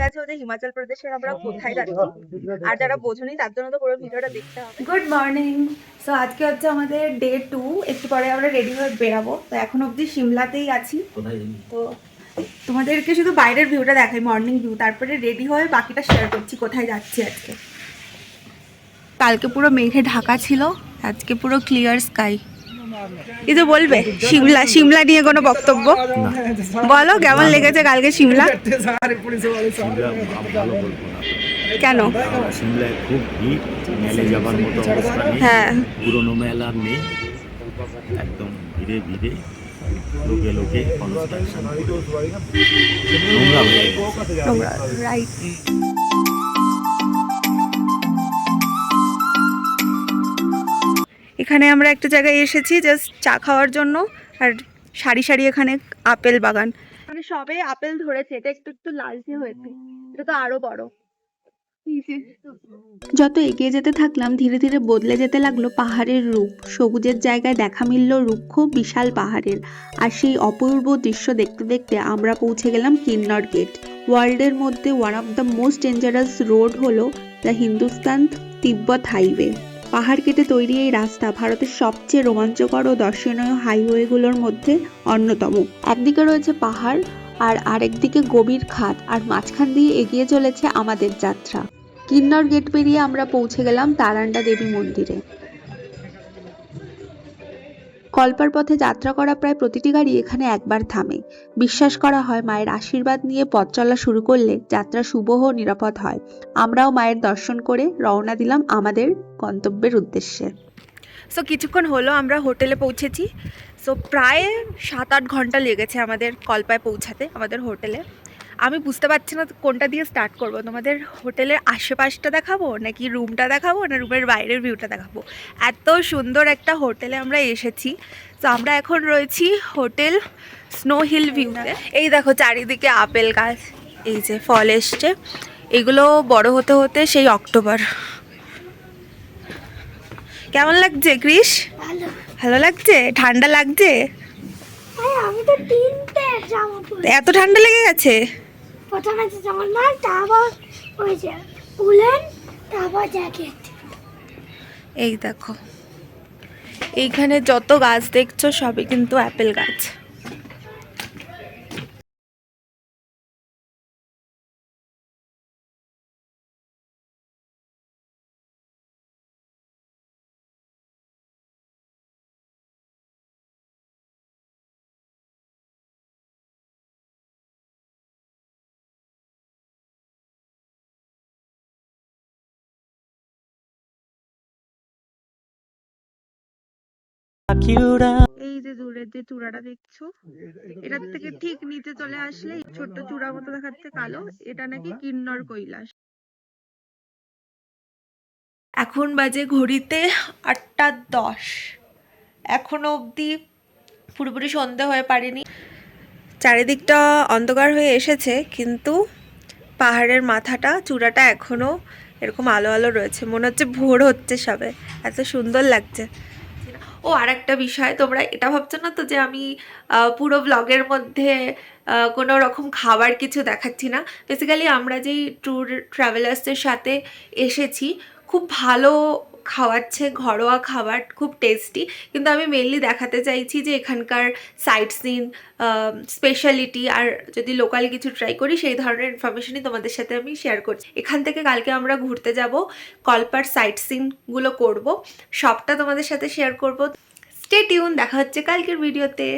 গেছে হচ্ছে হিমাচল প্রদেশের আমরা কোথায় যাচ্ছি, আর যারা বোঝেনি তার জন্য তো পুরো ভিডিওটা দেখতে হবে। Good morning. সো আজকে হচ্ছে আমাদের ডে 2। একটু পরে আমরা রেডি হয়ে বেরাবো। তো এখন অবধি সিমলাতেই আছি। তো তোমাদেরকে শুধু বাইরের ভিউটা দেখাই, মর্নিং ভিউ, তারপরে রেডি হয়ে বাকিটা শেয়ার করছি কোথায় যাচ্ছি আজকে। কালকে পুরো মেঘে ঢাকা ছিল, আজকে পুরো ক্লিয়ার স্কাই। কিছু বলবে সিমলা নিয়ে কোনো বক্তব্য বলো, কেমন লেগেছে কালকে সিমলা? কেন? সিমলায় খুব ভিড়, মেলে যাবার মতো অবস্থা নেই। হ্যাঁ, পুরোনো মেলা নেই, একদম ভিড়ে ভিড়ে লোকে লোকে কনস্ট্রাকশন নোংরা হয়ে গেছে। রাইট। এখানে আমরা একটা জায়গায় এসেছি জাস্ট চা খাওয়ার জন্য, আর সারি সারি এখানে আপেল বাগান, মানে সবে আপেল ধরেছে। এটা একটু একটু লালচে হয়েছে, এটা তো আরো বড়। যত এগিয়ে যেতে থাকলাম ধীরে ধীরে বদলে যেতে লাগলো পাহাড়ের রূপ। সবুজের জায়গায় দেখা মিলল রুক্ষ বিশাল পাহাড়ের, আর সেই অপূর্ব দৃশ্য দেখতে দেখতে আমরা পৌঁছে গেলাম কিন্নর গেট। ওয়ার্ল্ডের মধ্যে one of the most dangerous road হলো দ্য হিন্দুস্তান তিব্বত হাইওয়ে। পাহাড় কেটে তৈরি এই রাস্তা ভারতের সবচেয়ে রোমাঞ্চকর ও দর্শনীয় হাইওয়েগুলোর মধ্যে অন্যতম। একদিকে রয়েছে পাহাড়, আর আরেকদিকে গভীর খাদ, আর মাঝখান দিয়ে এগিয়ে চলেছে আমাদের যাত্রা। কিন্নর গেট পেরিয়ে আমরা পৌঁছে গেলাম তারান্ডা দেবী মন্দিরে। কল্পার পথে যাত্রা করা প্রায় প্রতিটি গাড়ি এখানে একবার থামে। বিশ্বাস করা হয় মায়ের আশীর্বাদ নিয়ে পথ চলা শুরু করলে যাত্রা শুভ ও নিরাপদ হয়। আমরাও মায়ের দর্শন করে রওনা দিলাম আমাদের গন্তব্যের উদ্দেশ্যে। সো কিছুক্ষণ হলো আমরা হোটেলে পৌঁছেছি। সো প্রায় 7-8 ঘন্টা লেগেছে আমাদের কল্পায় পৌঁছাতে, আমাদের হোটেলে। আমি বুঝতে পারছি না কোনটা দিয়ে স্টার্ট করব। তোমাদের হোটেলের আশেপাশটা দেখাবো নাকি রুমটা দেখাবো না রুমের বাইরের ভিউটা দেখাবো? এত সুন্দর একটা হোটেলে আমরা এসেছি। তো আমরা এখন রয়েছি হোটেল স্নো হিল ভিউতে। এই দেখো চারিদিকে আপেল গাছ, এই যে ফল এসছে, এগুলো বড় হতে হতে সেই অক্টোবর। কেমন লাগছে ক্রিস? ভালো লাগছে? ঠান্ডা লাগছে? আমি তো 3টে জামা পরে এত ঠান্ডা লেগে গেছে? প্রথমে তো জামা না, তারপর ওই যে উলেন, তারপর জ্যাকেট। এই দেখো এইখানে যত গাছ দেখছো সবই কিন্তু অ্যাপেল গাছ। এই যে দূরের যে চূড়াটা দেখছো, এটার থেকে ঠিক নিচে চলে আসলে ছোট্ট চূড়া মতো দেখাচ্ছে কালো, এটা নাকি কিন্নর কৈলাস। এখন বাজে ঘড়িতে 8:10। এখনো অবধি পুরোপুরি সন্ধে হয়ে পারেনি। চারিদিকটা অন্ধকার হয়ে এসেছে, কিন্তু পাহাড়ের মাথাটা চূড়াটা এখনো এরকম আলো আলো রয়েছে, মনে হচ্ছে ভোর হচ্ছে সবে, এত সুন্দর লাগছে। ও আর একটা বিষয়, তোমরা এটা ভাবছো না তো যে আমি পুরো ব্লগের মধ্যে কোনো রকম খাবার কিছু দেখাচ্ছি না? বেসিক্যালি আমরা যেই ট্যুর ট্রাভেলার্সের সাথে এসেছি খুব ভালো খাওয়াচ্ছে, ঘরোয়া খাবার, খুব টেস্টি। কিন্তু আমি মেনলি দেখাতে চাইছি যে এখানকার সাইট সিন, স্পেশালিটি, আর যদি লোকাল কিছু ট্রাই করি সেই ধরনের ইনফরমেশনই তোমাদের সাথে আমি শেয়ার করছি। এখান থেকে কালকে আমরা ঘুরতে যাব, কল্পার সাইট সিনগুলো করব, সবটা তোমাদের সাথে শেয়ার করব। স্টে টিউন, দেখা হচ্ছে কালকের ভিডিওতে।